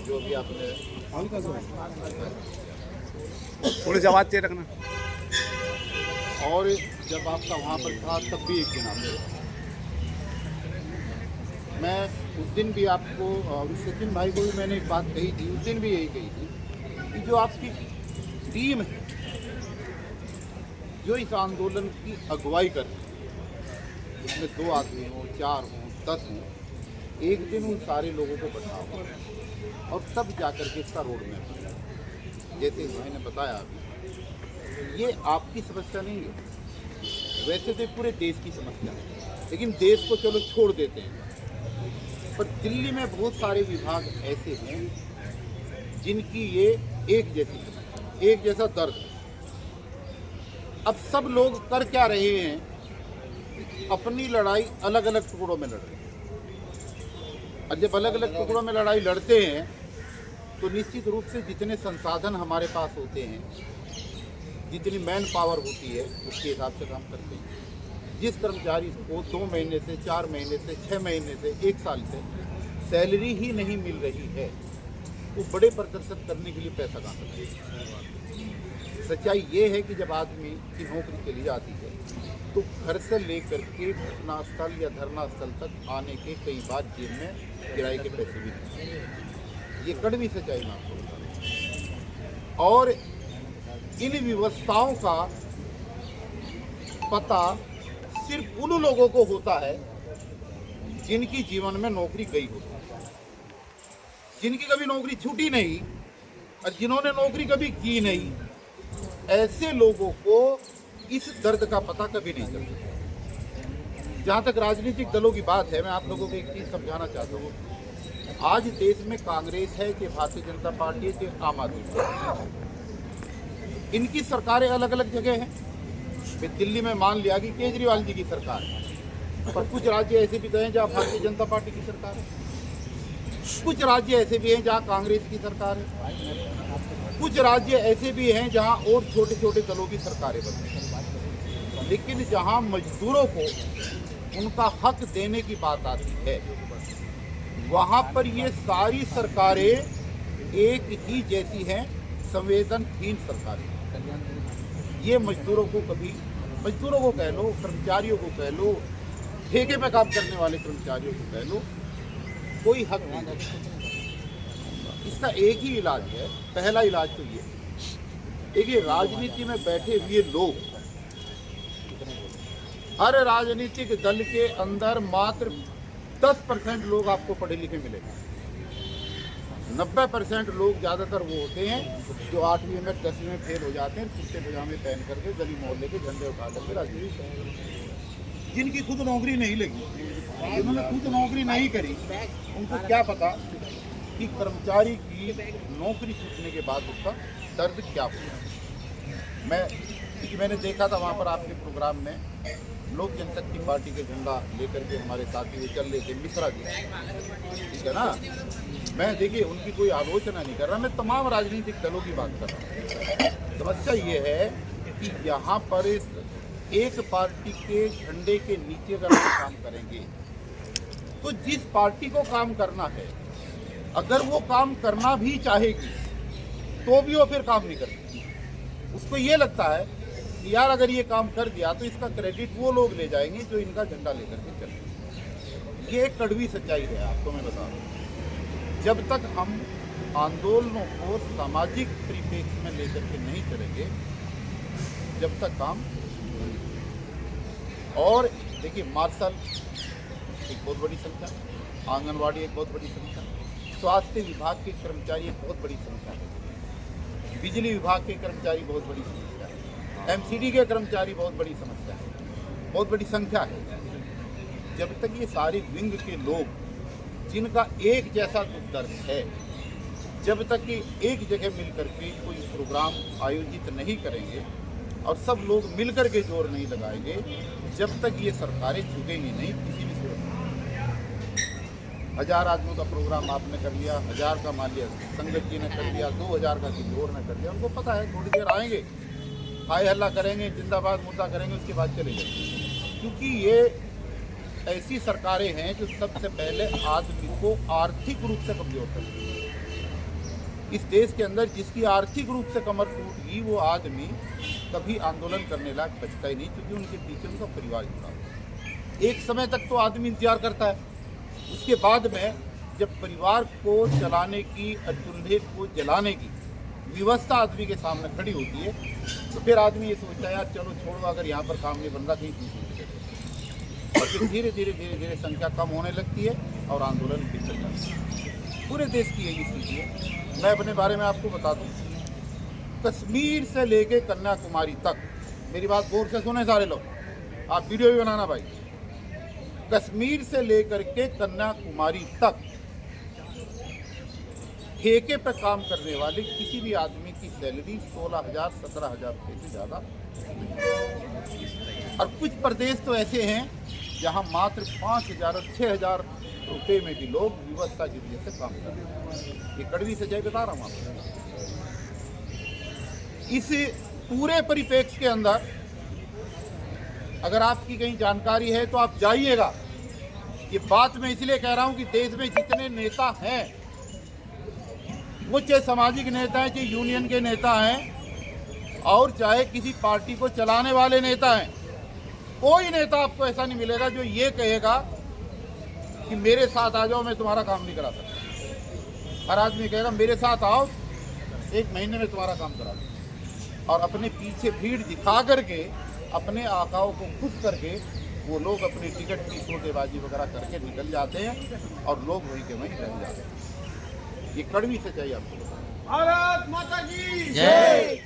जो भी आपने थोड़ी सी आवाज़ तेज रखना। और जब आपका वहाँ पर था तब भी एक दिन आपने, मैं उस दिन भी आपको और सचिन भाई को भी मैंने एक बात कही थी, उस दिन भी यही कही थी कि जो आपकी टीम है जो इस आंदोलन की अगुवाई कर रही है, उसमें 2 आदमी हों, 4 हों, 10 हों, एक दिन उन सारे लोगों को बैठाओ और तब जाकर के इसका रोड मैप बने। जैसे मैंने बताया अभी, ये आपकी समस्या नहीं है, वैसे तो पूरे देश की समस्या है, लेकिन देश को चलो छोड़ देते हैं, पर दिल्ली में बहुत सारे विभाग ऐसे हैं जिनकी ये एक जैसी समस्या, एक जैसा दर्द है। अब सब लोग कर क्या रहे हैं, अपनी लड़ाई अलग अलग टुकड़ों में लड़ रहे हैं। और जब अलग अलग टुकड़ों में लड़ाई लड़ते हैं तो निश्चित रूप से जितने संसाधन हमारे पास होते हैं, जितनी मैन पावर होती है, उसके हिसाब से काम करते हैं। जिस कर्मचारी को 2 महीने से, 4 महीने से, 6 महीने से, 1 साल से सैलरी ही नहीं मिल रही है, वो बड़े प्रदर्शन करने के लिए पैसा कहाँ से देगा। सच्चाई ये है कि जब आदमी की नौकरी चली जाती है तो घर से लेकर के घटना स्थल या धरना स्थल तक आने के कई बार जेब में किराए के पैसे भी नहीं, ये कड़वी सच्चाई मैं आपको बता रहा हूं। और इन व्यवस्थाओं का पता सिर्फ उन लोगों को होता है जिनकी जीवन में नौकरी गई होती है, जिनकी कभी नौकरी छूटी नहीं और जिन्होंने नौकरी कभी की नहीं, ऐसे लोगों को इस दर्द का पता कभी नहीं चलता। जहाँ तक राजनीतिक दलों की बात है, मैं आप लोगों को एक चीज़ समझाना चाहता हूँ। आज देश में कांग्रेस है कि भारतीय जनता पार्टी है कि आम आदमी पार्टी, इनकी सरकारें अलग अलग जगह हैं। फिर दिल्ली में मान लिया कि केजरीवाल जी की सरकार है, पर कुछ राज्य ऐसे भी तो हैं जहाँ भारतीय जनता पार्टी की सरकार है, कुछ राज्य ऐसे भी हैं जहाँ कांग्रेस की सरकार है, कुछ राज्य ऐसे भी हैं जहाँ और छोटे छोटे दलों की सरकारें बनती हैं। लेकिन जहाँ मजदूरों को उनका हक देने की बात आती है, वहाँ पर ये सारी सरकारें एक ही जैसी हैं, संवेदनहीन सरकारें। ये मजदूरों को कभी, मजदूरों को कह लो, कर्मचारियों को कह लो, ठेके पे काम करने वाले कर्मचारियों को कह लो, कोई हक नहीं। इसका एक ही इलाज है, पहला इलाज तो ये है। देखिए, राजनीति में बैठे हुए लोग, हर राजनीतिक दल के अंदर मात्र 10% लोग आपको पढ़े लिखे मिलेंगे। 90% लोग ज़्यादातर वो होते हैं जो 8वीं में 10वीं में फेल हो जाते हैं, कुर्ते पजामे पहन करके गली मोहल्ले के झंडे उठा करके राजनीति, जिनकी खुद नौकरी नहीं लगी, जिन्होंने खुद नौकरी नहीं करी, उनको क्या पता कि कर्मचारी की नौकरी छूटने के बाद उसका दर्द क्या होगा। मैंने देखा था वहाँ पर आपके प्रोग्राम में लोक जनशक्ति पार्टी के झंडा लेकर के हमारे साथी वो चल रहे थे, मिश्रा जी, ठीक है ना। मैं देखिए उनकी कोई आलोचना नहीं कर रहा, मैं तमाम राजनीतिक दलों की बात कर रहा हूँ। समस्या ये है कि यहाँ पर एक पार्टी के झंडे के नीचे अगर हम काम करेंगे तो जिस पार्टी को काम करना है, अगर वो काम करना भी चाहेगी तो भी वो फिर काम नहीं करती। उसको ये लगता है कि यार अगर ये काम कर दिया तो इसका क्रेडिट वो लोग ले जाएंगे जो इनका झंडा लेकर के चले। ये एक कड़वी सच्चाई है, आपको मैं बता रहा हूँ। जब तक हम आंदोलनों को सामाजिक परिप्रेक्ष्य में लेकर के नहीं चलेंगे, जब तक काम। और देखिए, मार्शल एक बहुत बड़ी संख्या, आंगनवाड़ी एक बहुत बड़ी संख्या, स्वास्थ्य विभाग के कर्मचारी एक बहुत बड़ी संख्या है, बिजली विभाग के कर्मचारी बहुत बड़ी समस्या है, एमसीडी के कर्मचारी बहुत बड़ी समस्या है, बहुत बड़ी संख्या है। जब तक ये सारे विंग के लोग जिनका एक जैसा दुख दर्द है, जब तक कि एक जगह मिलकर के कोई प्रोग्राम आयोजित नहीं करेंगे और सब लोग मिलकर के जोर नहीं लगाएंगे, जब तक ये सरकारें झुकेंगी नहीं किसी भी सूरत में। 1000 आदमियों का प्रोग्राम आपने कर लिया, 1000 का मान लिया संगत जी ने कर लिया, 2000 का किसी और ने कर लिया, उनको पता है थोड़ी देर आएंगे, हाय हल्ला करेंगे, जिंदाबाद मुर्दा करेंगे, उसके बाद चले जाएंगे। क्योंकि ये ऐसी सरकारें हैं जो सबसे पहले आदमी को आर्थिक रूप से कमजोर करती हैं। इस देश के अंदर जिसकी आर्थिक रूप से कमर टूट गई वो आदमी कभी आंदोलन करने लायक बचता ही नहीं, क्योंकि उनके पीछे उनका परिवार जुड़ा हुआ। एक समय तक तो आदमी इंतजार करता है, उसके बाद में जब परिवार को चलाने की, चूल्हे को जलाने की व्यवस्था आदमी के सामने खड़ी होती है, तो फिर आदमी ये सोचता है यार चलो छोड़ो, अगर यहाँ पर काम नहीं बन रहा कहीं दूसरी जगह, और फिर धीरे धीरे संख्या कम होने लगती है और आंदोलन फिर चल जाता है। पूरे देश की यही स्थिति है। मैं अपने बारे में आपको बता दूं, कश्मीर से लेके कन्याकुमारी तक, मेरी बात गौर से सुने सारे लोग, आप वीडियो भी बनाना भाई, कश्मीर से लेकर के कन्याकुमारी तक ठेके पर काम करने वाले किसी भी आदमी की सैलरी 16,000 17,000 रुपये से ज़्यादा नहीं। और कुछ प्रदेश तो ऐसे हैं जहां मात्र 5,000 और 6,000 रुपये में भी लोग व्यवस्था की वजह से काम कर रहे हैं। ये कड़वी सच्चाई बता रहा हूँ आपको। इस पूरे परिप्रेक्ष्य के अंदर अगर आपकी कहीं जानकारी है तो आप जाइएगा। ये बात मैं इसलिए कह रहा हूं कि देश में जितने नेता हैं, वो चाहे सामाजिक नेता हैं, चाहे यूनियन के नेता हैं, और चाहे किसी पार्टी को चलाने वाले नेता हैं, कोई नेता आपको ऐसा नहीं मिलेगा जो ये कहेगा कि मेरे साथ आ जाओ, मैं तुम्हारा काम नहीं करा सकता। हर आदमी कहेगा मेरे साथ आओ, 1 महीने में तुम्हारा काम करा दूँ। और अपने पीछे भीड़ दिखा करके, अपने आकाओं को खुश करके वो लोग अपनी टिकट की सौदेबाजी वगैरह करके निकल जाते हैं और लोग वहीं के वहीं रह जाते हैं। ये कड़वी सच्चाई आपको। भारत माता की जय।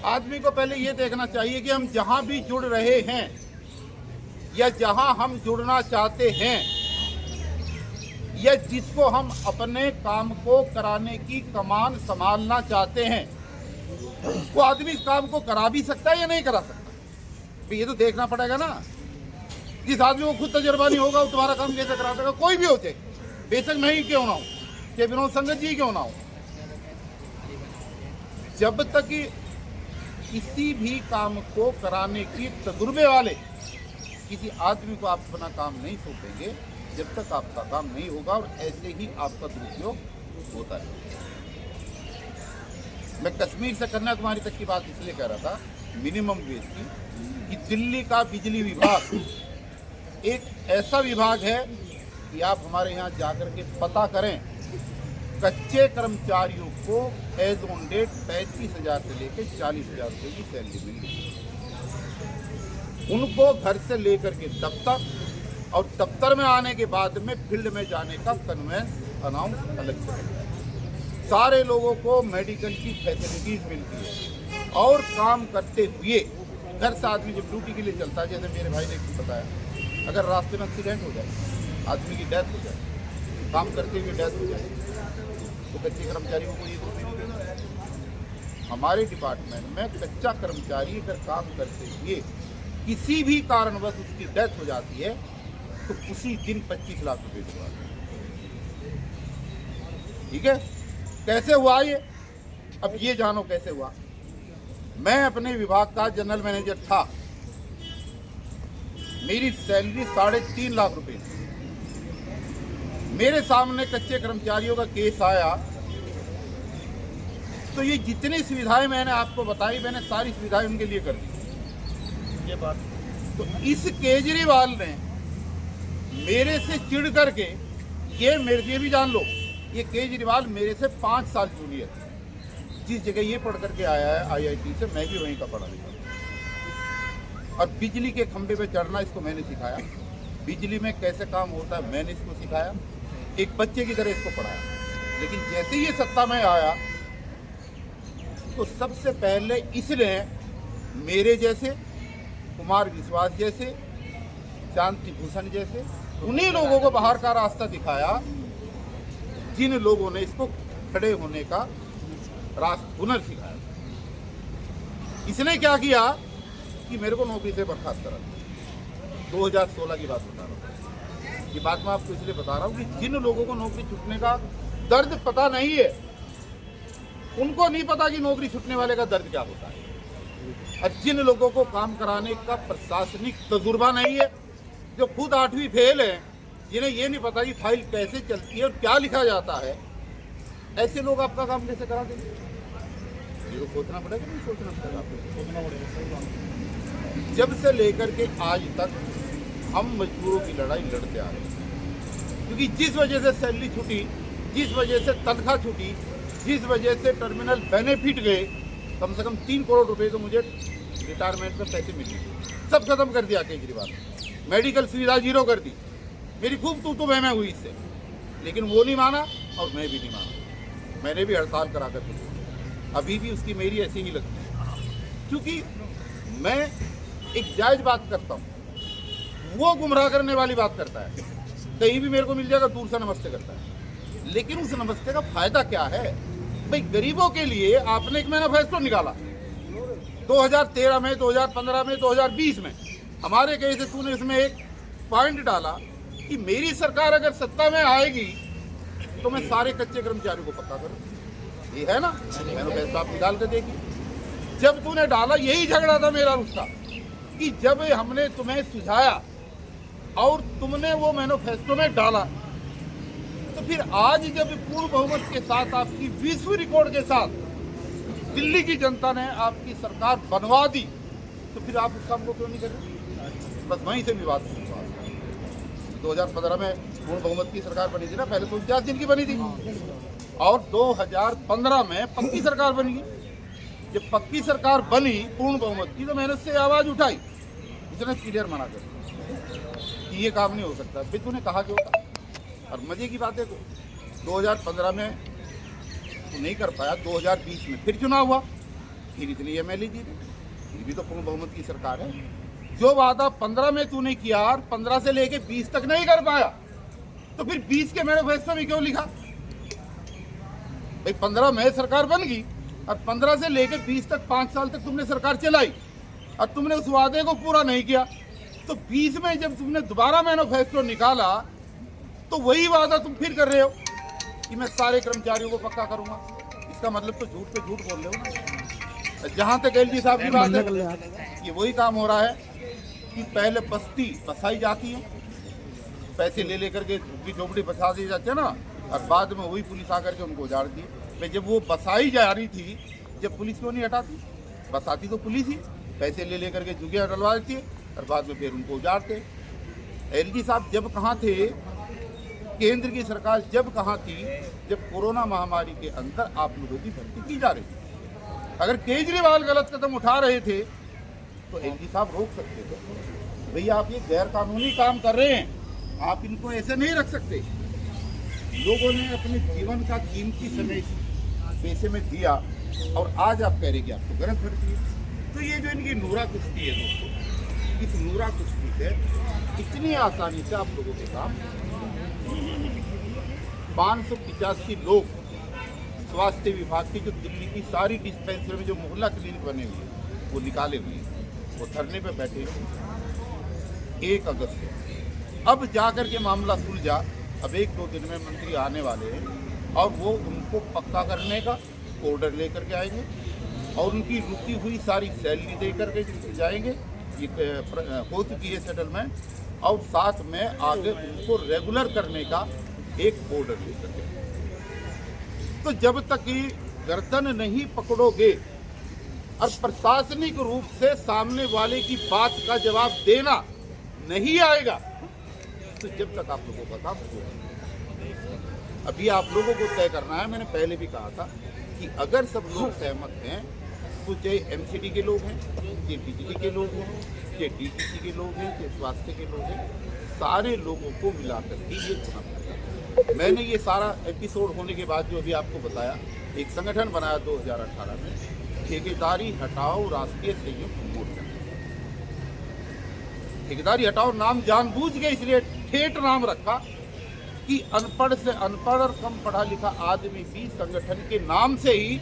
आदमी को पहले ये देखना चाहिए कि हम जहां भी जुड़ रहे हैं या जहां हम जुड़ना चाहते हैं, या जिसको हम अपने काम को कराने की कमान संभालना चाहते हैं, वो आदमी इस काम को करा भी सकता है या नहीं करा सकता, तो ये तो देखना पड़ेगा ना। जिस आदमी को खुद तजुर्बा नहीं होगा वो तुम्हारा काम कैसे करा देगा? कोई भी हो चाहे, बेशक मैं ही क्यों ना हूं, चाहे विनोद संगत जी क्यों ना हो। जब तक किसी भी काम को कराने की तजुर्बे वाले किसी आदमी को आप अपना काम नहीं सौंपेंगे, जब तक आपका काम नहीं होगा, और ऐसे ही आपका दुरुपयोग होता है। मैं कश्मीर से कन्याकुमारी तक की बात इसलिए कह रहा था, मिनिमम वेज की, कि दिल्ली का बिजली विभाग एक ऐसा विभाग है कि आप हमारे यहाँ जाकर के पता करें, कच्चे कर्मचारियों को एज ऑन डेट 35,000 से लेकर 40,000 रुपये की सैलरी मिल रही है। उनको घर से लेकर के दफ्तर, और दफ्तर में आने के बाद में फील्ड में जाने का कन्वेंस अनाउंस अलग से है। सारे लोगों को मेडिकल की फैसिलिटीज मिलती है, और काम करते हुए घर से आदमी जब ड्यूटी के लिए चलता है, जैसे मेरे भाई ने बताया, अगर रास्ते में एक्सीडेंट हो जाए, आदमी की डेथ हो जाए, काम करते हुए डेथ हो जाए, तो कच्चे कर्मचारी को कोई रुपये नहीं देता। हमारे डिपार्टमेंट में कच्चा कर्मचारी अगर काम करते हुए किसी भी कारणवश उसकी डेथ हो जाती है, तो उसी दिन 25 लाख रुपये दिलवा। ठीक है, कैसे हुआ ये? अब ये जानो कैसे हुआ। मैं अपने विभाग का जनरल मैनेजर था, मेरी सैलरी 3.5 लाख रुपए थी। मेरे सामने कच्चे कर्मचारियों का केस आया, तो ये जितनी सुविधाएं मैंने आपको बताई, मैंने सारी सुविधाएं उनके लिए कर दी। ये बात तो इस केजरीवाल ने मेरे से चिढ़ करके, ये भी जान लो, ये केजरीवाल मेरे से 5 साल जूनियर है। जिस जगह ये पढ़ करके आया है IIT से, मैं भी वहीं का पढ़ा लिखा। और बिजली के खंभे पे चढ़ना इसको मैंने सिखाया, बिजली में कैसे काम होता है मैंने इसको सिखाया, एक बच्चे की तरह इसको पढ़ाया। लेकिन जैसे ही ये सत्ता में आया, तो सबसे पहले इसने मेरे जैसे, कुमार विश्वास जैसे, शांति भूषण जैसे उन्हीं लोगों को बाहर का रास्ता दिखाया, जिन लोगों ने इसको खड़े होने का हुनर सिखाया। इसने क्या किया कि मेरे को नौकरी से बर्खास्त करा। 2016 की बात बता रहा हूँ। ये बात मैं आपको इसलिए बता रहा हूँ कि जिन लोगों को नौकरी छूटने का दर्द पता नहीं है, उनको नहीं पता कि नौकरी छूटने वाले का दर्द क्या होता है। और जिन लोगों को काम कराने का प्रशासनिक तजुर्बा नहीं है, जो खुद 8वीं फेल है, जिन्हें ये नहीं पता कि फाइल कैसे चलती है और क्या लिखा जाता है, ऐसे लोग आपका काम कैसे करा देंगे? ये तो सोचना पड़ेगा, नहीं सोचना पड़ेगा आपको? सोचना पड़ेगा। जब से लेकर के आज तक हम मजदूरों की लड़ाई लड़ते आ रहे हैं, क्योंकि जिस वजह से सैलरी छूटी, जिस वजह से तनख्वाह छूटी, जिस वजह से टर्मिनल बेनिफिट गए, कम से कम 3 करोड़ रुपए तो मुझे रिटायरमेंट में पैसे मिले, सब खत्म कर दिया केजरीवाल ने। मेडिकल सुविधा जीरो कर दी। मेरी खूब तू मैं हुई इससे, लेकिन वो नहीं माना और मैं भी नहीं माना। मैंने भी हड़ताल करा कर दी। अभी भी उसकी मेरी ऐसी ही लगती है, क्योंकि मैं एक जायज बात करता हूँ, वो गुमराह करने वाली बात करता है। कहीं भी मेरे को मिल जाएगा, दूर से नमस्ते करता है, लेकिन उस नमस्ते का फायदा क्या है? भाई गरीबों के लिए आपने एक मैनिफेस्टो निकाला 2013 में, 2015 में, 2020 में। हमारे कहे से तूने इसमें एक पॉइंट डाला कि मेरी सरकार अगर सत्ता में आएगी तो मैं सारे कच्चे कर्मचारियों को पक्का करूं। ये है ना मैनिफेस्टो, आप निकाल के देखिए। जब तूने डाला, यही झगड़ा था मेरा उसका, कि जब हमने तुम्हें सुझाया और तुमने वो मैनिफेस्टो में डाला, तो फिर आज जब पूर्ण बहुमत के साथ, आपकी विश्व रिकॉर्ड के साथ दिल्ली की जनता ने आपकी सरकार बनवा दी, तो फिर आप उस काम को क्यों नहीं कर रहे? बस वहीं से विवाद शुरू हुआ। 2015 में पूर्ण बहुमत की सरकार बनी थी ना, पहले तो 49 दिन की बनी थी, और 2015 में पक्की सरकार बनी। जब पक्की सरकार बनी पूर्ण बहुमत की, तो मैंने उससे आवाज उठाई, इसने क्लियर मना कर कि ये काम नहीं हो सकता। फिर तूने कहा क्यों था? और मजे की बात है, 2015 में तो नहीं कर पाया, 2020 में फिर चुनाव हुआ, फिर इतनी एमएलए जीते, फिर भी तो पूर्ण बहुमत की सरकार है। जो वादा 15 में तूने किया और 15 से लेके 20 तक नहीं कर पाया, तो फिर 20 के मैनिफेस्टो में क्यों लिखा? भाई 15 में सरकार बन गई और 15 से लेके 20 तक 5 साल तक तुमने सरकार चलाई और तुमने उस वादे को पूरा नहीं किया, तो 20 में जब तुमने दोबारा मैनिफेस्टो निकाला, तो वही वादा तुम फिर कर रहे हो कि मैं सारे कर्मचारियों को पक्का करूंगा। इसका मतलब तो झूठ पे झूठ बोल रहे हो ना। जहां तक एलजी साहब की बात है, ये वही काम हो रहा है कि पहले बस्ती बसाई जाती है, पैसे ले लेकर के झुग्गी झोपड़ी बसा दी जाती है ना, और बाद में वही पुलिस आकर के उनको उजाड़ दी। भाई जब वो बसाई जा रही थी, जब पुलिस क्यों नहीं हटाती? बसाती तो पुलिस ही, पैसे ले लेकर के झुग्गियाँ डलवा देती है और बाद में फिर उनको उजाड़ते। एलजी साहब जब कहाँ थे, केंद्र की सरकार जब कहाँ थी, जब कोरोना महामारी के अंदर आप लोगों की भर्ती की जा रही थी। अगर केजरीवाल गलत कदम उठा रहे थे तो एलजी साहब रोक सकते थे। भैया आप ये गैर कानूनी काम कर रहे हैं, आप इनको ऐसे नहीं रख सकते। लोगों ने अपने जीवन का कीमती समय पैसे में दिया और आज आप कह रहे कि आपको गलत भर्ती है। तो ये जो इनकी नूरा कुश्ती है दोस्तों, इस नूरा कुश्ती से इतनी आसानी से आप लोगों के काम 585 लोग स्वास्थ्य विभाग की जो दिल्ली की सारी डिस्पेंसरी में जो मोहल्ला क्लिनिक बने हुए हैं वो निकाले हुए हैं, वो धरने पे बैठे हैं 1 अगस्त से। अब जाकर के मामला सुलझा, अब 1-2 दिन में मंत्री आने वाले हैं और वो उनको पक्का करने का ऑर्डर लेकर के आएंगे और उनकी रुकी हुई सारी सैलरी दे करके जाएंगे। ये हो चुकी है सेटलमेंट, और साथ में आगे उनको रेगुलर करने का एक ऑर्डर लेकर के। तो जब तक कि गर्दन नहीं पकड़ोगे और प्रशासनिक रूप से सामने वाले की बात का जवाब देना नहीं आएगा, तो जब तक आप लोगों का काम होगा। अभी आप लोगों को तय करना है। मैंने पहले भी कहा था कि अगर सब लोग सहमत हैं, तो चाहे एमसीडी के लोग हैं, चाहे बिजली के लोग हैं, चाहे डीटीसी के लोग हैं, चाहे स्वास्थ्य के लोग हैं, सारे लोगों को मिलाकर के ये चुनाव करना। मैंने ये सारा एपिसोड होने के बाद जो अभी आपको बताया, एक संगठन बनाया 2018 में, ठेकेदारी हटाओ राष्ट्रीय संयुक्त मोर्चा। ठेकेदारी हटाओ नाम जानबूझ के इसलिए ठेठ नाम रखा कि अनपढ़ से अनपढ़ और कम पढ़ा लिखा आदमी भी संगठन के नाम से ही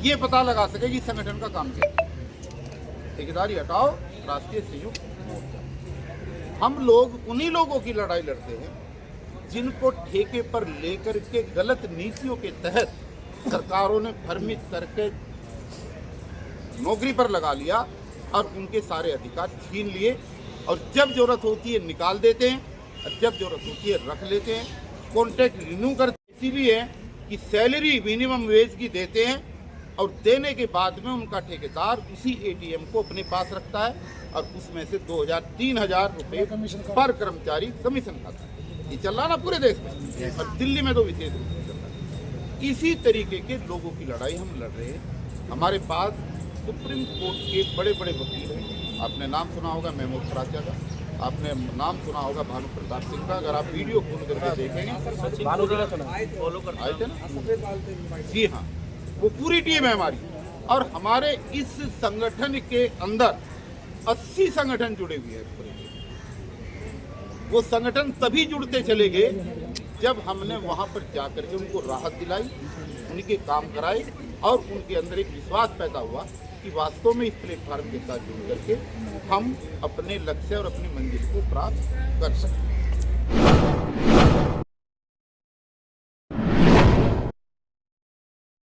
ये पता लगा सके कि संगठन का काम क्या है। ठेकेदारी हटाओ राष्ट्रीय संयुक्त मोर्चा। हम लोग उन्हीं लोगों की लड़ाई लड़ते हैं जिनको ठेके पर लेकर के गलत नीतियों के तहत सरकारों ने भ्रमित करके नौकरी पर लगा लिया और उनके सारे अधिकार छीन लिए, और जब जरूरत होती है निकाल देते हैं और जब जरूरत होती है रख लेते हैं। कॉन्ट्रैक्ट रिन्यू करते इसीलिए कि सैलरी मिनिमम वेज की देते हैं और देने के बाद में उनका ठेकेदार उसी एटीएम को अपने पास रखता है और उसमें से 2,000-3,000 रुपए पर कर्मचारी कमीशन खाता है। ये चल रहा ना पूरे देश में, और दिल्ली में तो विशेष रूप से चल रहा है। इसी तरीके के लोगों की लड़ाई हम लड़ रहे हैं। हमारे पास सुप्रीम कोर्ट के बड़े बड़े वकील हैं। आपने नाम सुना होगा महमूद प्राचा का, आपने नाम सुना होगा भानु प्रताप सिंह का। अगर आप वीडियो खोल करके देखेंगे, आए थे ना? जी हाँ, वो पूरी टीम है हमारी। और हमारे इस संगठन के अंदर 80 संगठन जुड़े हुए हैं। वो संगठन तभी जुड़ते चले गए जब हमने वहां पर जाकर के उनको राहत दिलाई, उनके काम कराए और उनके अंदर एक विश्वास पैदा हुआ कि वास्तव में इस प्लेटफार्म के साथ जुड़ करके हम अपने लक्ष्य और अपनी मंजिल को प्राप्त कर सकते हैं।